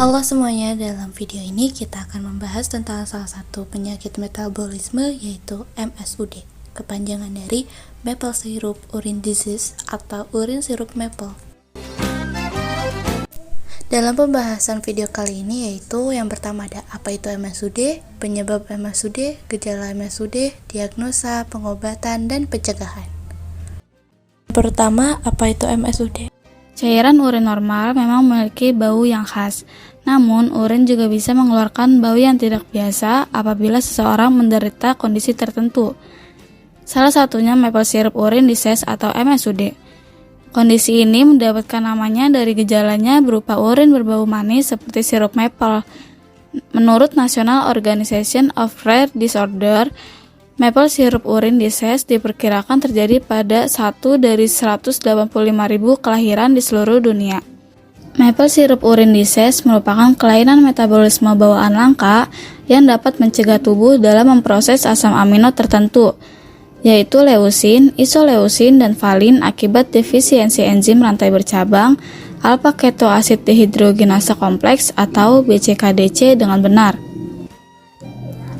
Halo semuanya, dalam video ini kita akan membahas tentang salah satu penyakit metabolisme yaitu MSUD, kepanjangan dari Maple Syrup Urine Disease atau urin sirup maple. Dalam pembahasan video kali ini yaitu yang pertama ada apa itu MSUD, penyebab MSUD, gejala MSUD, diagnosa, pengobatan, dan pencegahan. Pertama, apa itu MSUD? Cairan urin normal memang memiliki bau yang khas. Namun, urin juga bisa mengeluarkan bau yang tidak biasa apabila seseorang menderita kondisi tertentu. Salah satunya maple syrup urine disease atau MSUD. Kondisi ini mendapatkan namanya dari gejalanya berupa urin berbau manis seperti sirup maple. Menurut National Organization of Rare Disorder, maple syrup urine disease diperkirakan terjadi pada 1 dari 185.000 kelahiran di seluruh dunia. Maple syrup urine disease merupakan kelainan metabolisme bawaan langka yang dapat mencegah tubuh dalam memproses asam amino tertentu, yaitu leusin, isoleusin, dan valin akibat defisiensi enzim rantai bercabang alpha ketoasid dehidrogenase kompleks atau BCKDC dengan benar.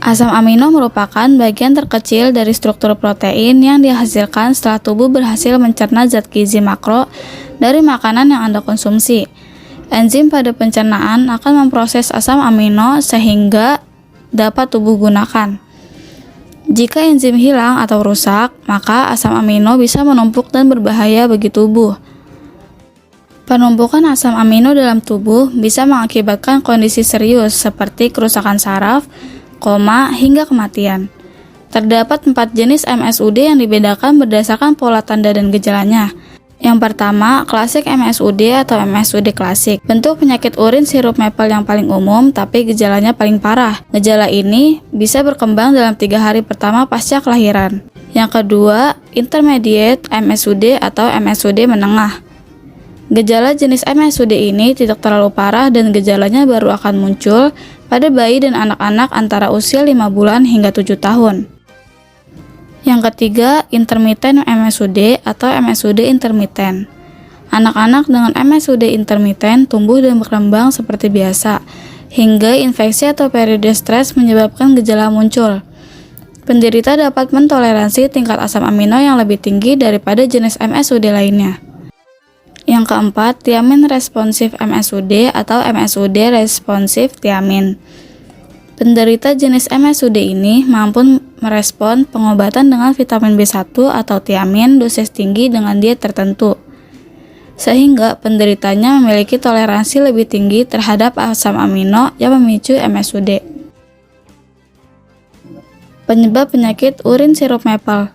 Asam amino merupakan bagian terkecil dari struktur protein yang dihasilkan setelah tubuh berhasil mencerna zat gizi makro dari makanan yang Anda konsumsi. Enzim pada pencernaan akan memproses asam amino sehingga dapat tubuh gunakan. Jika enzim hilang atau rusak, maka asam amino bisa menumpuk dan berbahaya bagi tubuh. Penumpukan asam amino dalam tubuh bisa mengakibatkan kondisi serius seperti kerusakan saraf, koma, hingga kematian. Terdapat 4 jenis MSUD yang dibedakan berdasarkan pola tanda dan gejalanya. Yang pertama, klasik MSUD atau MSUD klasik. Bentuk penyakit urin sirup maple yang paling umum, tapi gejalanya paling parah. Gejala ini bisa berkembang dalam 3 hari pertama pasca kelahiran. Yang kedua, intermediate MSUD atau MSUD menengah. Gejala jenis MSUD ini tidak terlalu parah dan gejalanya baru akan muncul pada bayi dan anak-anak antara usia 5 bulan hingga 7 tahun. Yang ketiga, intermittent MSUD atau MSUD intermittent. Anak-anak dengan MSUD intermittent tumbuh dan berkembang seperti biasa, hingga infeksi atau periode stres menyebabkan gejala muncul. Penderita dapat mentoleransi tingkat asam amino yang lebih tinggi daripada jenis MSUD lainnya. Yang keempat, thiamine responsive MSUD atau MSUD responsive thiamine. Penderita jenis MSUD ini mampu merespon pengobatan dengan vitamin B1 atau thiamine dosis tinggi dengan diet tertentu, sehingga penderitanya memiliki toleransi lebih tinggi terhadap asam amino yang memicu MSUD. Penyebab penyakit urin sirup maple.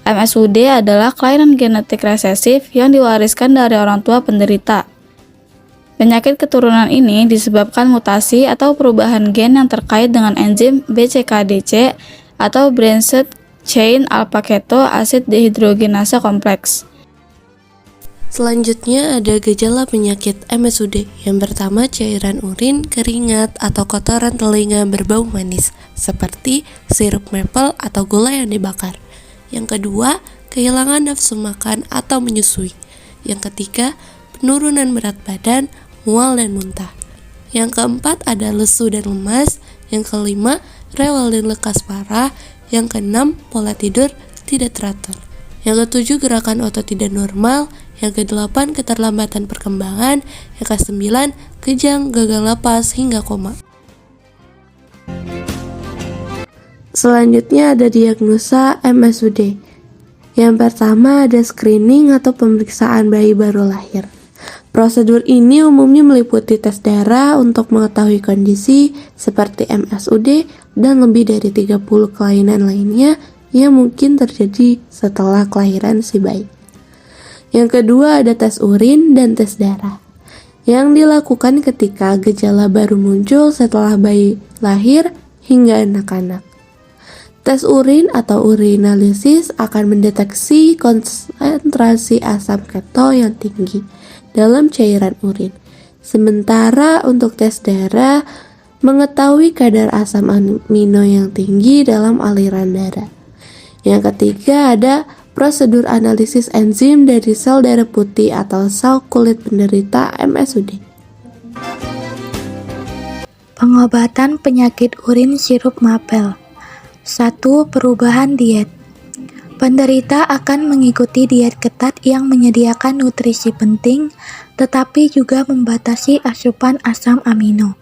MSUD adalah kelainan genetik resesif yang diwariskan dari orang tua penderita. Penyakit keturunan ini disebabkan mutasi atau perubahan gen yang terkait dengan enzim BCKDC atau branched chain alpha keto acid dehidrogenase kompleks. Selanjutnya ada gejala penyakit MSUD. Yang pertama, cairan urin, keringat, atau kotoran telinga berbau manis seperti sirup maple atau gula yang dibakar. Yang kedua, kehilangan nafsu makan atau menyusui. Yang ketiga, penurunan berat badan, mual dan muntah. Yang keempat ada lesu dan lemas. Yang kelima, rewel dan lekas parah. Yang keenam, pola tidur tidak teratur. Yang ketujuh, gerakan otot tidak normal. Yang kedelapan, keterlambatan perkembangan. Yang kesembilan, kejang, gagal napas hingga koma. Selanjutnya ada diagnosa MSUD. Yang pertama ada screening atau pemeriksaan bayi baru lahir. Prosedur ini umumnya meliputi tes darah untuk mengetahui kondisi seperti MSUD dan lebih dari 30 kelainan lainnya yang mungkin terjadi setelah kelahiran si bayi. Yang kedua ada tes urin dan tes darah yang dilakukan ketika gejala baru muncul setelah bayi lahir hingga anak-anak. Tes urin atau urinalisis akan mendeteksi konsentrasi asam keto yang tinggi dalam cairan urin. Sementara untuk tes darah, mengetahui kadar asam amino yang tinggi dalam aliran darah. Yang ketiga ada prosedur analisis enzim dari sel darah putih atau sel kulit penderita MSUD. Pengobatan penyakit urin sirup mapel. 1. Perubahan diet. Penderita akan mengikuti diet ketat yang menyediakan nutrisi penting, tetapi juga membatasi asupan asam amino.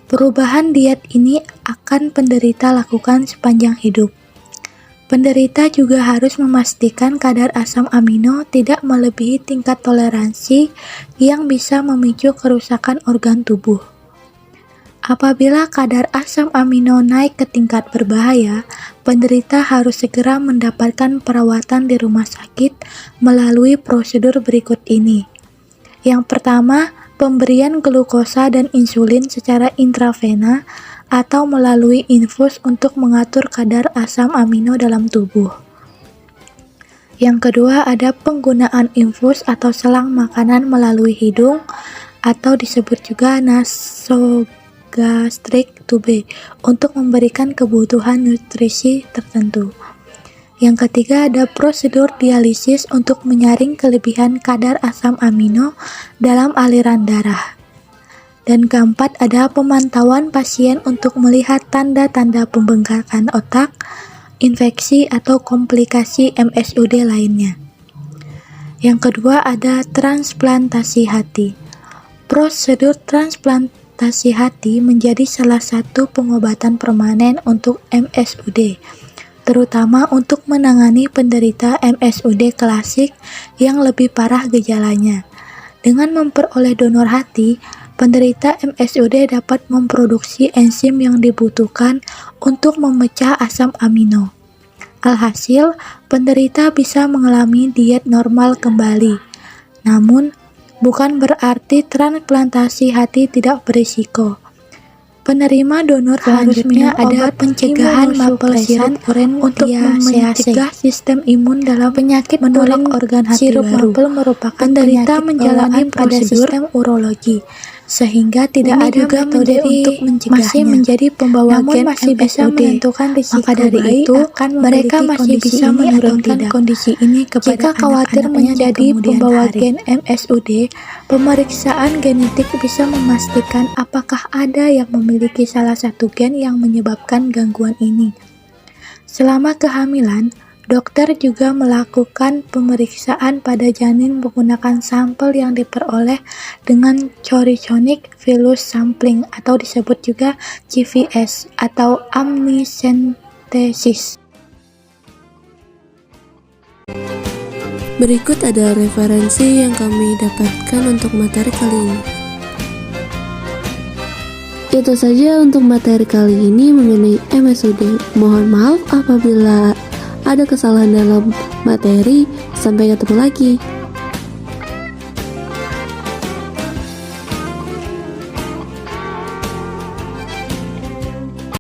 Perubahan diet ini akan penderita lakukan sepanjang hidup. Penderita juga harus memastikan kadar asam amino tidak melebihi tingkat toleransi yang bisa memicu kerusakan organ tubuh. Apabila kadar asam amino naik ke tingkat berbahaya, penderita harus segera mendapatkan perawatan di rumah sakit melalui prosedur berikut ini. Yang pertama, pemberian glukosa dan insulin secara intravena atau melalui infus untuk mengatur kadar asam amino dalam tubuh. Yang kedua, ada penggunaan infus atau selang makanan melalui hidung atau disebut juga nasogastric tube untuk memberikan kebutuhan nutrisi tertentu. Yang ketiga, ada prosedur dialisis untuk menyaring kelebihan kadar asam amino dalam aliran darah. Dan keempat, ada pemantauan pasien untuk melihat tanda-tanda pembengkakan otak, infeksi, atau komplikasi MSUD lainnya. Yang kedua, ada transplantasi hati. Prosedur transplantasi hati menjadi salah satu pengobatan permanen untuk MSUD, terutama untuk menangani penderita MSUD klasik yang lebih parah gejalanya. Dengan memperoleh donor hati, penderita MSUD dapat memproduksi enzim yang dibutuhkan untuk memecah asam amino. Alhasil, penderita bisa mengalami diet normal kembali. Namun, bukan berarti transplantasi hati tidak berisiko. Penerima donor harus minum obat pencegahan mapel sirup untuk mencegah sistem imun dalam penyakit menolak organ hati baru. Mapel merupakan penderita menjalani prosedur sistem urologi, sehingga tidak ada juga metode untuk mencegahnya. Masih menjadi pembawa gen masih bisa menentukan risiko. Maka dari itu, mereka masih bisa menurunkan kondisi ini kepada jika khawatir menjadi pembawa gen MSUD, pemeriksaan genetik bisa memastikan apakah ada yang memiliki salah satu gen yang menyebabkan gangguan ini. Selama kehamilan, dokter juga melakukan pemeriksaan pada janin menggunakan sampel yang diperoleh dengan chorionic villus sampling atau disebut juga CVS atau amniocentesis. Berikut ada referensi yang kami dapatkan untuk materi kali ini. Itu saja untuk materi kali ini mengenai MSUD. Mohon maaf apabila ada kesalahan dalam materi. Sampai ketemu lagi.